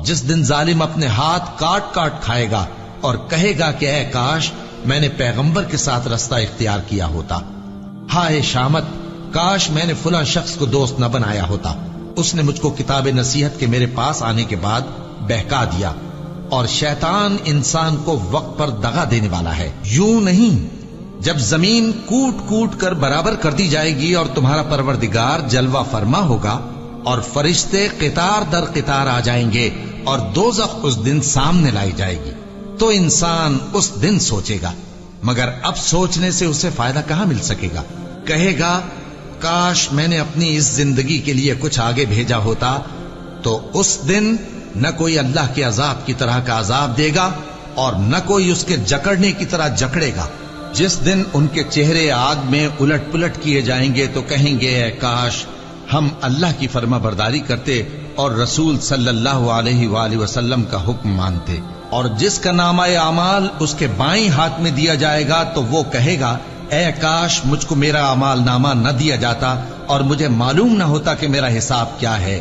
जिस दिन जालिम अपने हाथ काट काट खाएगा और कहेगा कि ऐ काश मैंने पैगंबर के साथ रास्ता इख्तियार किया होता। हाय शामत, काश मैंने फला शख्स को दोस्त न बनाया होता। उसने मुझको किताब नसीहत के मेरे पास आने के बाद बहका दिया। और शैतान इंसान को वक्त पर दगा देने वाला है। यूं नहीं, जब जमीन कूट कूट कर बराबर कर दी जाएगी और तुम्हारा परवरदिगार जलवा फरमा होगा और फरिश्ते कितार दर कितार आ जाएंगे और दोज़ख उस दिन सामने लाई जाएगी, तो इंसान उस दिन सोचेगा, मगर अब सोचने से उसे फायदा कहां मिल सकेगा। कहेगा काश मैंने अपनी इस जिंदगी के लिए कुछ आगे भेजा होता। तो उस दिन न कोई अल्लाह के अजाब की तरह का अजाब देगा और न कोई उसके जकड़ने की तरह जकड़ेगा। जिस दिन उनके चेहरे आग में उलट पुलट किए जाएंगे तो कहेंगे ऐ काश हम अल्लाह की फर्माबरदारी करते और रसूल सल्लल्लाहु अलैहि वसल्लम का हुक्म मानते। और जिसका नामा अमाल उसके बाईं हाथ में दिया जाएगा तो वो कहेगा ऐ काश मुझको मेरा अमाल नामा न दिया जाता और मुझे मालूम न होता कि मेरा हिसाब क्या है।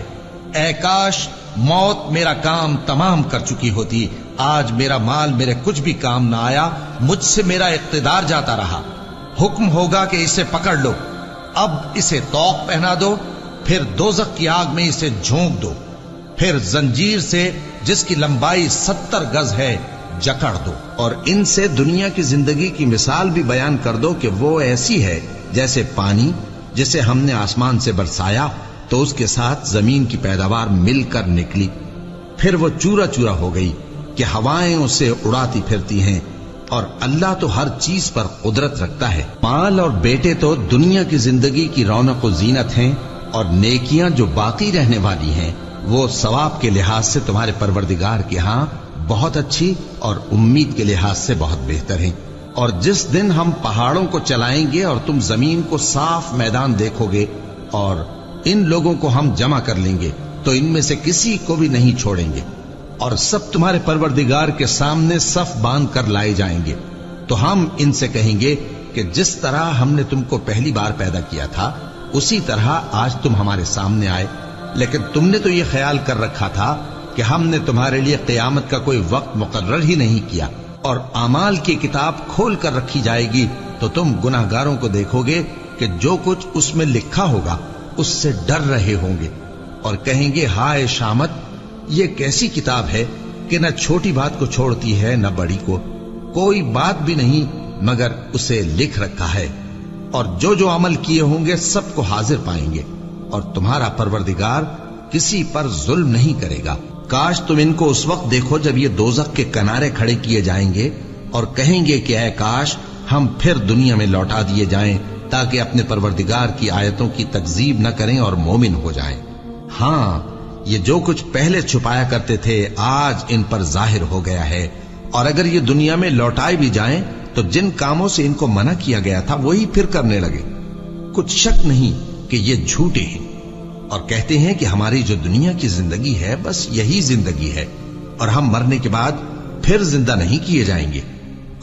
ऐ काश मौत मेरा काम तमाम कर चुकी होती। आज मेरा माल मेरे कुछ भी काम ना आया, मुझसे मेरा इख्तिदार जाता रहा। हुक्म होगा कि इसे पकड़ लो, अब इसे तौक पहना दो, फिर दोज़ख की आग में इसे झोंक दो, फिर जंजीर से जिसकी लंबाई 70 गज है जकड़ दो। और इनसे दुनिया की जिंदगी की मिसाल भी बयान कर दो कि वो ऐसी है जैसे पानी जिसे हमने आसमान से बरसाया तो उसके साथ जमीन की पैदावार मिलकर निकली, फिर वो चूरा चूरा हो गई कि हवाएं उसे उड़ाती फिरती हैं। और अल्लाह तो हर चीज पर कुदरत रखता है। माल और बेटे तो दुनिया की जिंदगी की रौनक और जीनत हैं, और नेकियां जो बाकी रहने वाली हैं वो सवाब के लिहाज से तुम्हारे परवरदिगार के यहाँ बहुत अच्छी और उम्मीद के लिहाज से बहुत बेहतर हैं। और जिस दिन हम पहाड़ों को चलाएंगे और तुम जमीन को साफ मैदान देखोगे और इन लोगों को हम जमा कर लेंगे तो इनमें से किसी को भी नहीं छोड़ेंगे और सब तुम्हारे परवरदिगार के सामने सफ बांध कर लाए जाएंगे। तो हम इनसे कहेंगे कि जिस तरह हमने तुमको पहली बार पैदा किया था उसी तरह आज तुम हमारे सामने आए, लेकिन तुमने तो ये ख्याल कर रखा था कि हमने तुम्हारे लिए क़यामत का कोई वक्त मुकर्रर ही नहीं किया। और आमाल की किताब खोल कर रखी जाएगी तो तुम गुनाहगारों को देखोगे कि जो कुछ उसमें लिखा होगा उससे डर रहे होंगे और कहेंगे हाय शामत, ये कैसी किताब है कि न छोटी बात को छोड़ती है न बड़ी को, कोई बात भी नहीं मगर उसे लिख रखा है। और जो जो अमल किए होंगे सबको हाजिर पाएंगे और तुम्हारा परवरदिगार किसी पर जुल्म नहीं करेगा। काश तुम इनको उस वक्त देखो जब ये दोज़ख के किनारे खड़े किए जाएंगे और कहेंगे कि ऐ काश हम फिर दुनिया में लौटा दिए जाएं ताकि अपने परवरदिगार की आयतों की तकजीब न करें और मोमिन हो जाएं। हाँ, ये जो कुछ पहले छुपाया करते थे आज इन पर जाहिर हो गया है। और अगर ये दुनिया में लौटाए भी जाएं तो जिन कामों से इनको मना किया गया था वही फिर करने लगे। कुछ शक नहीं कि ये झूठे हैं और कहते हैं कि हमारी जो दुनिया की जिंदगी है बस यही जिंदगी है और हम मरने के बाद फिर जिंदा नहीं किए जाएंगे।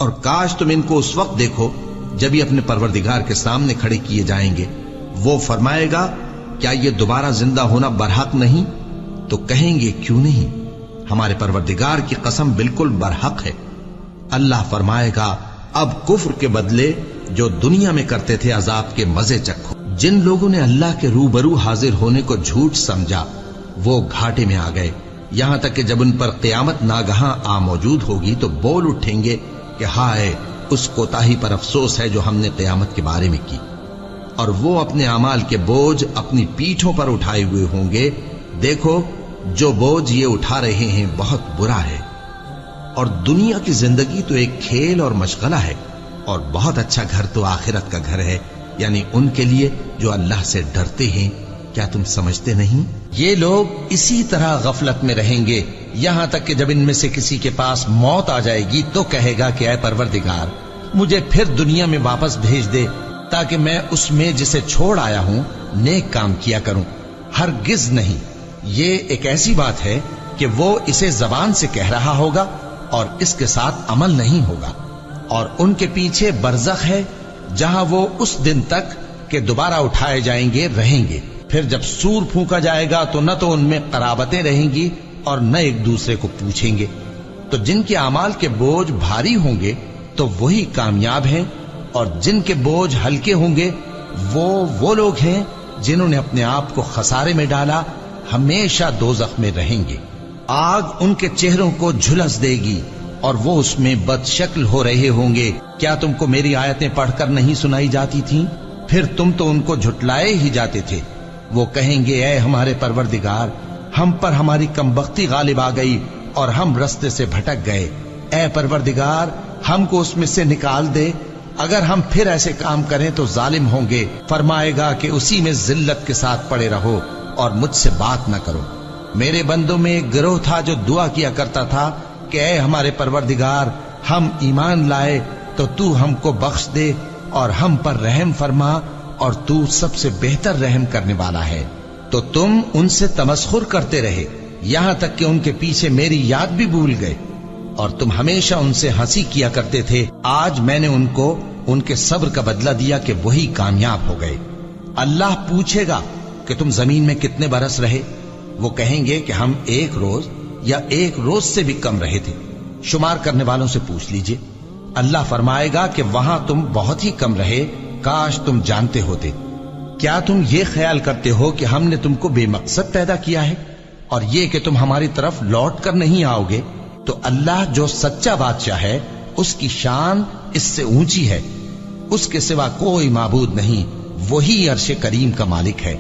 और काश तुम इनको उस वक्त देखो जब ये अपने परवरदिगार के सामने खड़े किए जाएंगे। वो फरमाएगा क्या ये दोबारा जिंदा होना बरहक नहीं? तो कहेंगे क्यों नहीं, हमारे परवरदिगार की कसम बिल्कुल बरहक है। अल्लाह फरमाएगा अब कुफ्र के बदले जो दुनिया में करते थे अजाब के मजे चखो। जिन लोगों ने अल्लाह के रूबरू हाजिर होने को झूठ समझा वो घाटे में आ गए, यहां तक कि जब उन पर क़यामत नागहां आ मौजूद होगी तो बोल उठेंगे कि हाय उस कोताही पर अफसोस है जो हमने क़यामत के बारे में की। और वो अपने अमाल के बोझ अपनी पीठों पर उठाए हुए होंगे। देखो जो बोझ ये उठा रहे हैं बहुत बुरा है। और दुनिया की जिंदगी तो एक खेल और मशगला है और बहुत अच्छा घर तो आखिरत का घर है, यानी उनके लिए जो अल्लाह से डरते हैं। क्या तुम समझते नहीं? ये लोग इसी तरह गफलत में रहेंगे यहां तक कि जब इनमें से किसी के पास मौत आ जाएगी तो कहेगा कि ऐ परवरदिगार मुझे फिर दुनिया में वापस भेज दे ताकि मैं उसमें जिसे छोड़ आया हूं नेक काम किया करूं। हरगिज नहीं, ये एक ऐसी बात है कि वो इसे जबान से कह रहा होगा और इसके साथ अमल नहीं होगा। और उनके पीछे बरज़ख है जहां वो उस दिन तक के दोबारा उठाए जाएंगे रहेंगे। फिर जब सूर फूंका जाएगा तो न तो उनमें कराबतें रहेंगी اور نہ ایک دوسرے کو پوچھیں گے۔ تو جن کے اعمال کے بوجھ بھاری ہوں گے تو وہی کامیاب ہیں، اور جن کے بوجھ ہلکے ہوں گے وہ لوگ ہیں جنہوں نے اپنے آپ کو خسارے میں ڈالا، ہمیشہ دوزخ میں رہیں گے۔ آگ ان کے چہروں کو جھلس دے گی اور وہ اس میں بد شکل ہو رہے ہوں گے۔ کیا تم کو میری آیتیں پڑھ کر نہیں سنائی جاتی تھیں؟ پھر تم تو ان کو جھٹلائے ہی جاتے تھے۔ وہ کہیں گے اے ہمارے پروردگار، ہم پر ہماری کمبختی غالب آ گئی اور ہم رستے سے بھٹک گئے۔ اے پروردگار، ہم کو اس میں سے نکال دے، اگر ہم پھر ایسے کام کریں تو ظالم ہوں گے۔ فرمائے گا کہ اسی میں ذلت کے ساتھ پڑے رہو اور مجھ سے بات نہ کرو۔ میرے بندوں میں ایک گروہ تھا جو دعا کیا کرتا تھا کہ اے ہمارے پروردگار، ہم ایمان لائے تو تو ہم کو بخش دے اور ہم پر رحم فرما، اور تو سب سے بہتر رحم کرنے والا ہے۔ تو تم ان سے تمسخر کرتے رہے یہاں تک کہ ان کے پیچھے میری یاد بھی بھول گئے، اور تم ہمیشہ ان سے ہنسی کیا کرتے تھے۔ آج میں نے ان کو ان کے صبر کا بدلہ دیا کہ وہی کامیاب ہو گئے۔ اللہ پوچھے گا کہ تم زمین میں کتنے برس رہے؟ وہ کہیں گے کہ ہم 1 روز یا 1 روز سے بھی کم رہے تھے۔ شمار کرنے والوں سے پوچھ لیجئے۔ اللہ فرمائے گا کہ وہاں تم بہت ہی کم رہے، کاش تم جانتے ہوتے۔ کیا تم یہ خیال کرتے ہو کہ ہم نے تم کو بے مقصد پیدا کیا ہے، اور یہ کہ تم ہماری طرف لوٹ کر نہیں آؤ گے؟ تو اللہ جو سچا بادشاہ ہے، اس کی شان اس سے اونچی ہے، اس کے سوا کوئی معبود نہیں، وہی عرش کریم کا مالک ہے۔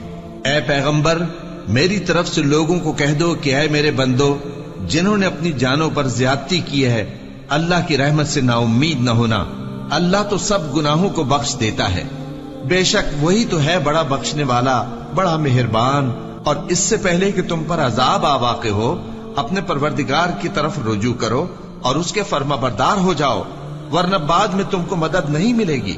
اے پیغمبر، میری طرف سے لوگوں کو کہہ دو کہ اے میرے بندو، جنہوں نے اپنی جانوں پر زیادتی کی ہے، اللہ کی رحمت سے نا امید نہ ہونا۔ اللہ تو سب گناہوں کو بخش دیتا ہے، بے شک وہی تو ہے بڑا بخشنے والا، بڑا مہربان۔ اور اس سے پہلے کہ تم پر عذاب آ واقع ہو، اپنے پروردگار کی طرف رجوع کرو اور اس کے فرما بردار ہو جاؤ، ورنہ بعد میں تم کو مدد نہیں ملے گی۔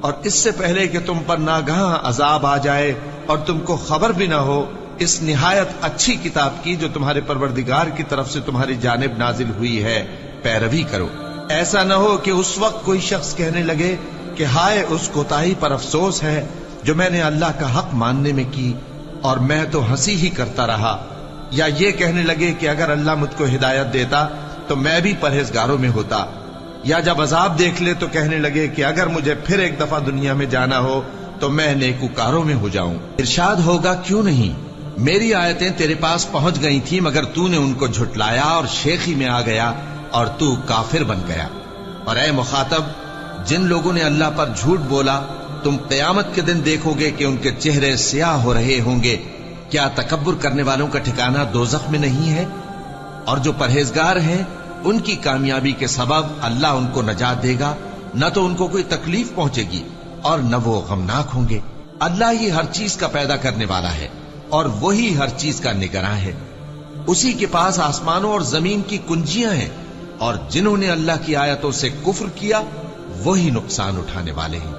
اور اس سے پہلے کہ تم پر ناگہاں عذاب آ جائے اور تم کو خبر بھی نہ ہو، اس نہایت اچھی کتاب کی جو تمہارے پروردگار کی طرف سے تمہاری جانب نازل ہوئی ہے پیروی کرو۔ ایسا نہ ہو کہ اس وقت کوئی شخص کہنے لگے کہ ہائے اس کوتاہی پر افسوس ہے جو میں نے اللہ کا حق ماننے میں کی، اور میں تو ہنسی ہی کرتا رہا۔ یا یہ کہنے لگے کہ اگر اللہ مجھ کو ہدایت دیتا تو میں بھی پرہیزگاروں میں ہوتا۔ یا جب عذاب دیکھ لے تو کہنے لگے کہ اگر مجھے پھر ایک دفعہ دنیا میں جانا ہو تو میں نیکوکاروں میں ہو جاؤں۔ ارشاد ہوگا کیوں نہیں، میری آیتیں تیرے پاس پہنچ گئی تھی مگر تو نے ان کو جھٹلایا اور شیخی میں آ گیا اور تو کافر بن گیا۔ اور اے مخاطب، جن لوگوں نے اللہ پر جھوٹ بولا، تم قیامت کے دن دیکھو گے کہ ان کے چہرے سیاہ ہو رہے ہوں گے۔ کیا تکبر کرنے والوں کا ٹھکانہ دوزخ میں نہیں ہے؟ اور جو پرہیزگار ہیں ان کی کامیابی کے سبب اللہ ان کو نجات دے گا، نہ تو ان کو کوئی تکلیف پہنچے گی اور نہ وہ غمناک ہوں گے۔ اللہ ہی ہر چیز کا پیدا کرنے والا ہے اور وہی ہر چیز کا نگراں ہے۔ اسی کے پاس آسمانوں اور زمین کی کنجیاں ہیں، اور جنہوں نے اللہ کی آیتوں سے کفر کیا وہی نقصان اٹھانے والے ہیں۔